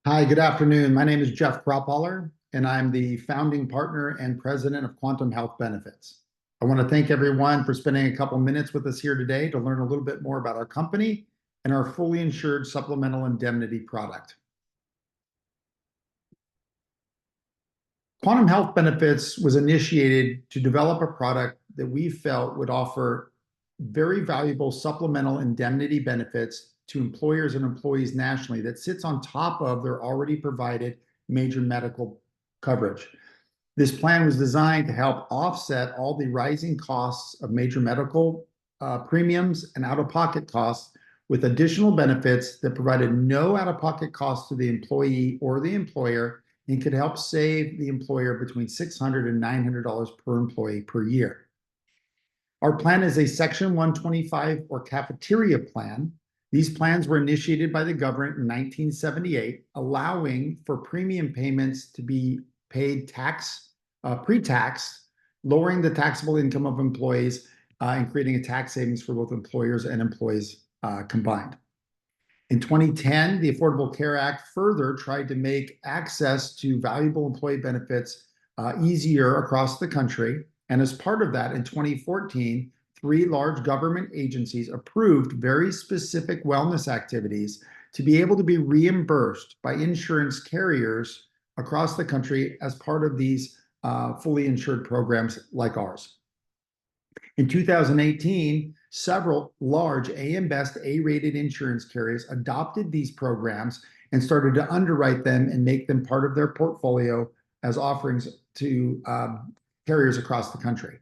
Hi, good afternoon. My name is Jeff Kropholler, and I'm the founding partner and president of Quantum Health Benefits. I want to thank everyone for spending a couple minutes with us here today to learn a little bit more about our company and our fully insured supplemental indemnity product. Quantum Health Benefits was initiated to develop a product that we felt would offer very valuable supplemental indemnity benefits to employers and employees nationally that sits on top of their already provided major medical coverage. This plan was designed to help offset all the rising costs of major medical premiums and out-of-pocket costs with additional benefits that provided no out-of-pocket costs to the employee or the employer and could help save the employer between $600 and $900 per employee per year. Our plan is a Section 125 or cafeteria plan. These plans were initiated by the government in 1978, allowing for premium payments to be paid pre-tax, lowering the taxable income of employees and creating a tax savings for both employers and employees combined. In 2010, the Affordable Care Act further tried to make access to valuable employee benefits easier across the country. And as part of that, in 2014, 3 large government agencies approved very specific wellness activities to be able to be reimbursed by insurance carriers across the country as part of these fully insured programs like ours. In 2018, several large AM Best A-rated insurance carriers adopted these programs and started to underwrite them and make them part of their portfolio as offerings to carriers across the country.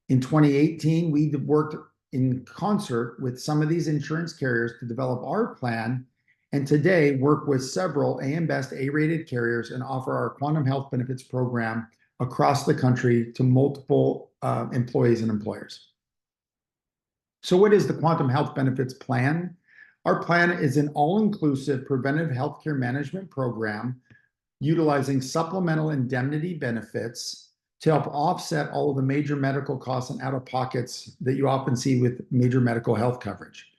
In 2018, we worked in concert with some of these insurance carriers to develop our plan, and today work with several AM Best A-rated carriers and offer our Quantum Health Benefits program across the country to multiple employees and employers. So what is the Quantum Health Benefits plan? Our plan is an all-inclusive preventive healthcare management program utilizing supplemental indemnity benefits to help offset all of the major medical costs and out-of-pockets that you often see with major medical health coverage.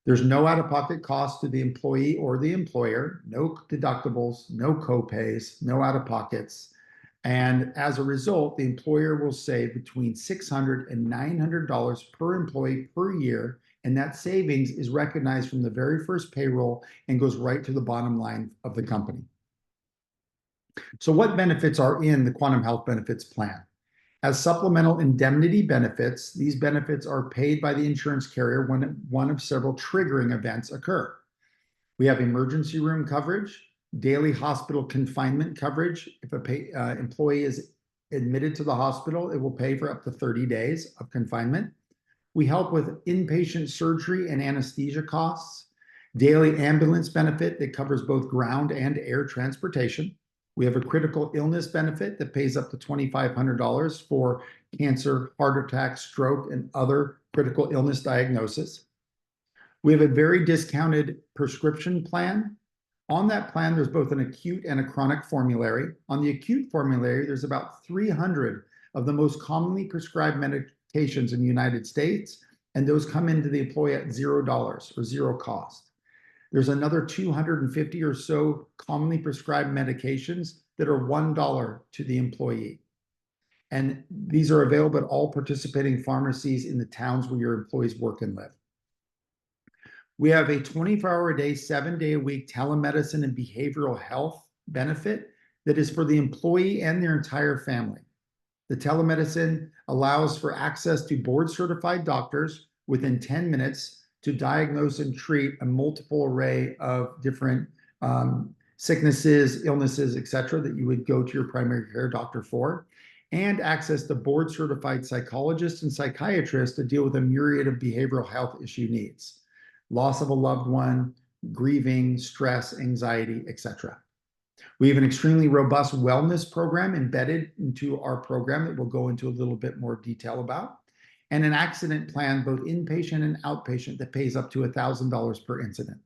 There's no out-of-pocket cost to the employee or the employer, no deductibles, no co-pays, no out-of-pockets. And as a result, the employer will save between $600 and $900 per employee per year, and that savings is recognized from the very first payroll and goes right to the bottom line of the company. So what benefits are in the Quantum Health Benefits plan? As supplemental indemnity benefits, these benefits are paid by the insurance carrier when one of several triggering events occur. We have emergency room coverage, daily hospital confinement coverage. If an employee is admitted to the hospital, it will pay for up to 30 days of confinement. We help with inpatient surgery and anesthesia costs, daily ambulance benefit that covers both ground and air transportation. We have a critical illness benefit that pays up to $2,500 for cancer, heart attack, stroke, and other critical illness diagnosis. We have a very discounted prescription plan. On that plan, there's both an acute and a chronic formulary. On the acute formulary, there's about 300 of the most commonly prescribed medications in the United States, and those come into the employee at $0 or zero cost. There's another 250 or so commonly prescribed medications that are $1 to the employee. And these are available at all participating pharmacies in the towns where your employees work and live. We have a 24-hour-a-day, 7-day-a-week telemedicine and behavioral health benefit that is for the employee and their entire family. The telemedicine allows for access to board-certified doctors within 10 minutes to diagnose and treat a multiple array of different sicknesses, illnesses, et cetera, that you would go to your primary care doctor for, and access to board-certified psychologists and psychiatrists to deal with a myriad of behavioral health issue needs. Loss of a loved one, grieving, stress, anxiety, etc. We have an extremely robust wellness program embedded into our program that we'll go into a little bit more detail about, and an accident plan, both inpatient and outpatient, that pays up to $1,000 per incident.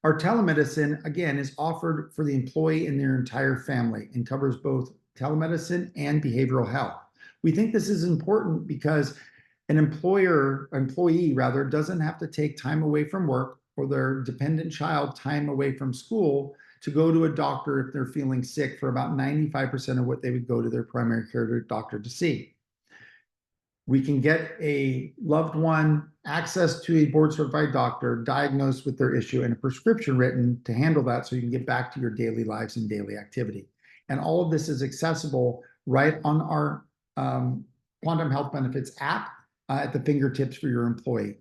Our telemedicine, again, is offered for the employee and their entire family and covers both telemedicine and behavioral health. We think this is important because an employee doesn't have to take time away from work or their dependent child time away from school to go to a doctor if they're feeling sick for about 95% of what they would go to their primary care doctor to see. We can get a loved one access to a board certified doctor, diagnosed with their issue, and a prescription written to handle that so you can get back to your daily lives and daily activity. And all of this is accessible right on our Quantum Health Benefits app at the fingertips for your employee.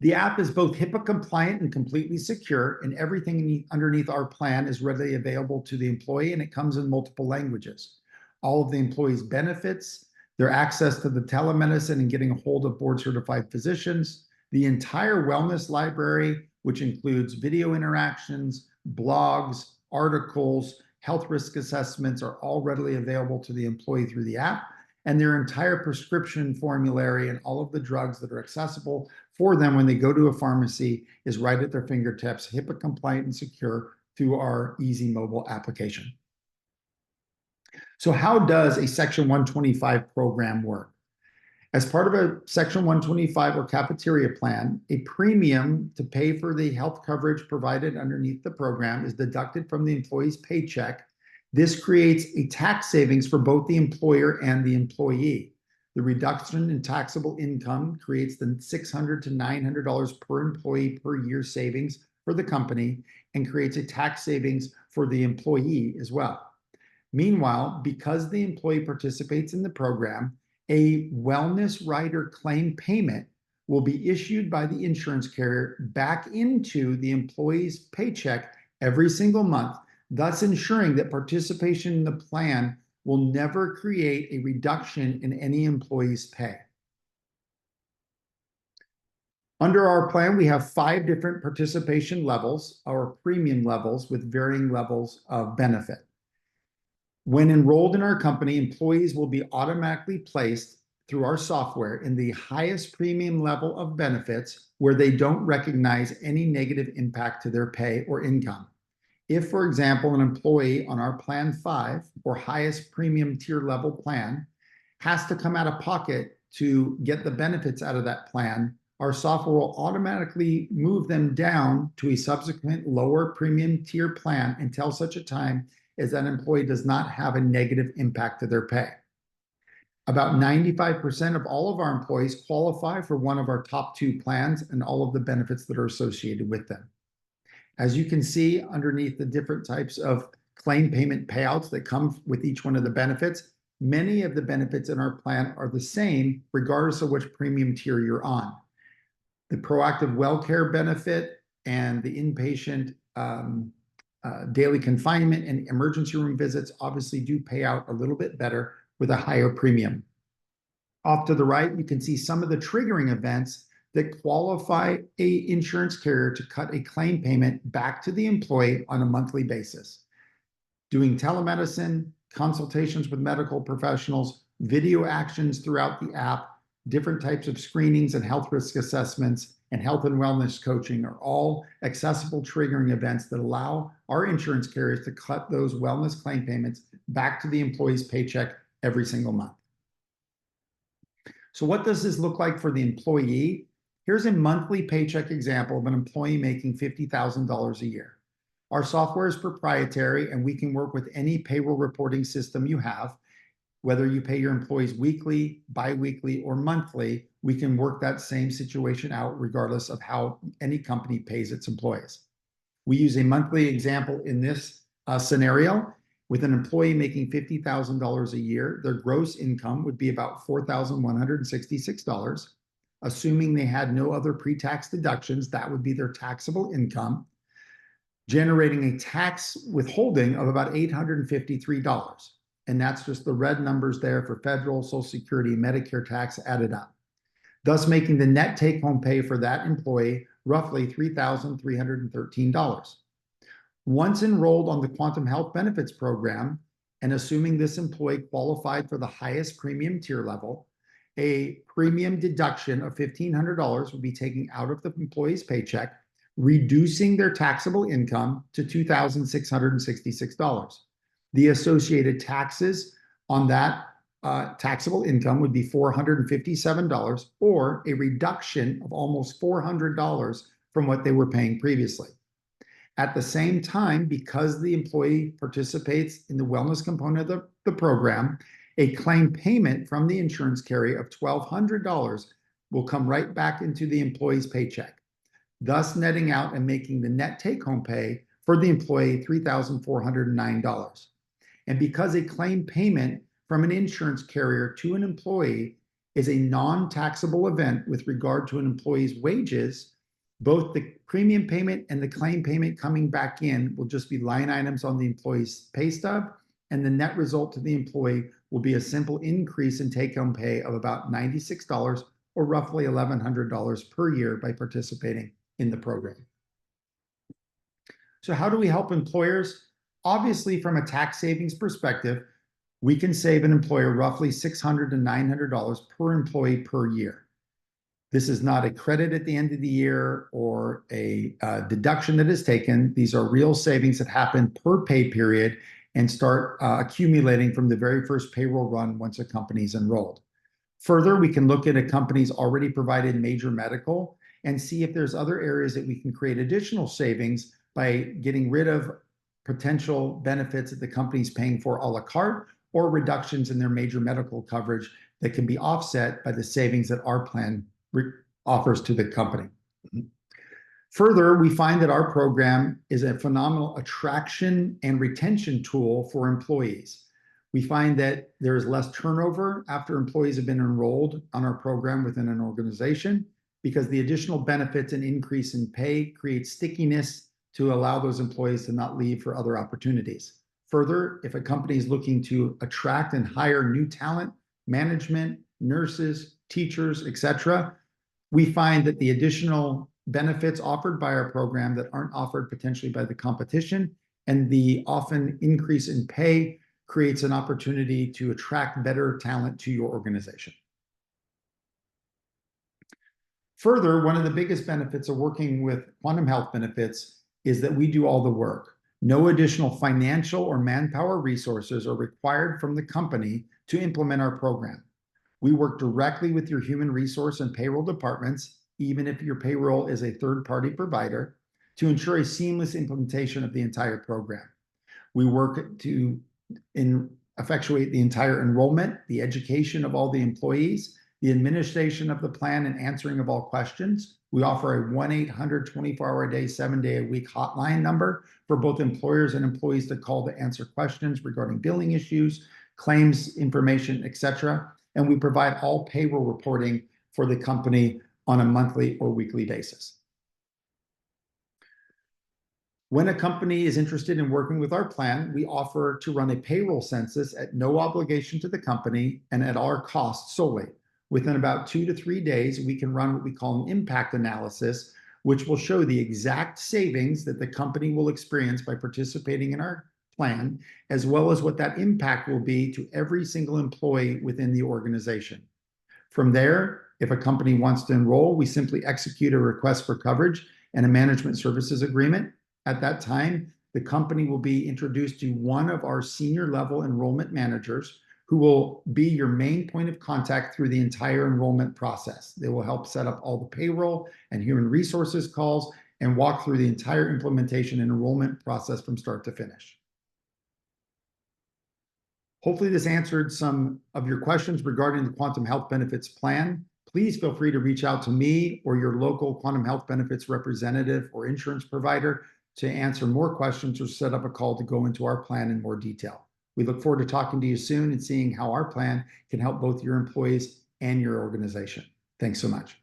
The app is both HIPAA compliant and completely secure, and everything underneath our plan is readily available to the employee, and it comes in multiple languages. All of the employee's benefits, their access to the telemedicine and getting a hold of board certified physicians, the entire wellness library, which includes video interactions, blogs, articles, health risk assessments, are all readily available to the employee through the app, and their entire prescription formulary and all of the drugs that are accessible for them when they go to a pharmacy is right at their fingertips, HIPAA compliant and secure through our Easy Mobile application. So how does a Section 125 program work? As part of a Section 125 or cafeteria plan, a premium to pay for the health coverage provided underneath the program is deducted from the employee's paycheck. This creates a tax savings for both the employer and the employee. The reduction in taxable income creates the $600 to $900 per employee per year savings for the company and creates a tax savings for the employee as well. Meanwhile, because the employee participates in the program, a wellness rider claim payment will be issued by the insurance carrier back into the employee's paycheck every single month, thus ensuring that participation in the plan will never create a reduction in any employee's pay. Under our plan, we have 5 different participation levels, or premium levels, with varying levels of benefit. When enrolled in our company, employees will be automatically placed through our software in the highest premium level of benefits where they don't recognize any negative impact to their pay or income. If, for example, an employee on our Plan 5 or highest premium tier level plan has to come out of pocket to get the benefits out of that plan, our software will automatically move them down to a subsequent lower premium tier plan until such a time as that employee does not have a negative impact to their pay. About 95% of all of our employees qualify for one of our top 2 plans and all of the benefits that are associated with them. As you can see underneath the different types of claim payment payouts that come with each one of the benefits, many of the benefits in our plan are the same regardless of which premium tier you're on. The proactive well care benefit and the inpatient daily confinement and emergency room visits obviously do pay out a little bit better with a higher premium. Off to the right, you can see some of the triggering events that qualify an insurance carrier to cut a claim payment back to the employee on a monthly basis. Doing telemedicine, consultations with medical professionals, video actions throughout the app, different types of screenings and health risk assessments, and health and wellness coaching are all accessible triggering events that allow our insurance carriers to cut those wellness claim payments back to the employee's paycheck every single month. So what does this look like for the employee? Here's a monthly paycheck example of an employee making $50,000 a year. Our software is proprietary and we can work with any payroll reporting system you have. Whether you pay your employees weekly, bi-weekly, or monthly, we can work that same situation out regardless of how any company pays its employees. We use a monthly example in this scenario. With an employee making $50,000 a year, their gross income would be about $4,166. Assuming they had no other pre-tax deductions, that would be their taxable income, generating a tax withholding of about $853. And that's just the red numbers there for federal, Social Security, Medicare tax added up, thus making the net take-home pay for that employee roughly $3,313. Once enrolled on the Quantum Health Benefits program, and assuming this employee qualified for the highest premium tier level, a premium deduction of $1,500 will be taken out of the employee's paycheck, reducing their taxable income to $2,666. The associated taxes on that taxable income would be $457, or a reduction of almost $400 from what they were paying previously. At the same time, because the employee participates in the wellness component of the program, a claim payment from the insurance carrier of $1,200 will come right back into the employee's paycheck, thus netting out and making the net take-home pay for the employee $3,409. And because a claim payment from an insurance carrier to an employee is a non-taxable event with regard to an employee's wages, both the premium payment and the claim payment coming back in will just be line items on the employee's pay stub, and the net result to the employee will be a simple increase in take-home pay of about $96, or roughly $1,100 per year, by participating in the program. So how do we help employers? Obviously, from a tax savings perspective, we can save an employer roughly $600 to $900 per employee per year. This is not a credit at the end of the year or a deduction that is taken. These are real savings that happen per pay period and start accumulating from the very first payroll run once a company's enrolled. Further, we can look at a company's already provided major medical and see if there's other areas that we can create additional savings by getting rid of potential benefits that the company's paying for a la carte, or reductions in their major medical coverage that can be offset by the savings that our plan offers to the company. Further, we find that our program is a phenomenal attraction and retention tool for employees. We find that there is less turnover after employees have been enrolled on our program within an organization, because the additional benefits and increase in pay create stickiness to allow those employees to not leave for other opportunities. Further, if a company is looking to attract and hire new talent, management, nurses, teachers, etc., we find that the additional benefits offered by our program that aren't offered potentially by the competition, and the often increase in pay, creates an opportunity to attract better talent to your organization. Further, one of the biggest benefits of working with Quantum Health Benefits is that we do all the work. No additional financial or manpower resources are required from the company to implement our program. We work directly with your human resource and payroll departments, even if your payroll is a third-party provider, to ensure a seamless implementation of the entire program. We work to effectuate the entire enrollment, the education of all the employees, the administration of the plan, and answering of all questions. We offer a 1-800 24-hour-a-day, 7-day-a-week hotline number for both employers and employees to call to answer questions regarding billing issues, claims information, etc. And we provide all payroll reporting for the company on a monthly or weekly basis. When a company is interested in working with our plan, we offer to run a payroll census at no obligation to the company and at our cost solely. Within about 2 to 3 days, we can run what we call an impact analysis, which will show the exact savings that the company will experience by participating in our plan, as well as what that impact will be to every single employee within the organization. From there, if a company wants to enroll, we simply execute a request for coverage and a management services agreement. At that time, the company will be introduced to one of our senior level enrollment managers, who will be your main point of contact through the entire enrollment process. They will help set up all the payroll and human resources calls and walk through the entire implementation and enrollment process from start to finish. Hopefully this answered some of your questions regarding the Quantum Health Benefits plan. Please feel free to reach out to me or your local Quantum Health Benefits representative or insurance provider to answer more questions or set up a call to go into our plan in more detail. We look forward to talking to you soon and seeing how our plan can help both your employees and your organization. Thanks so much.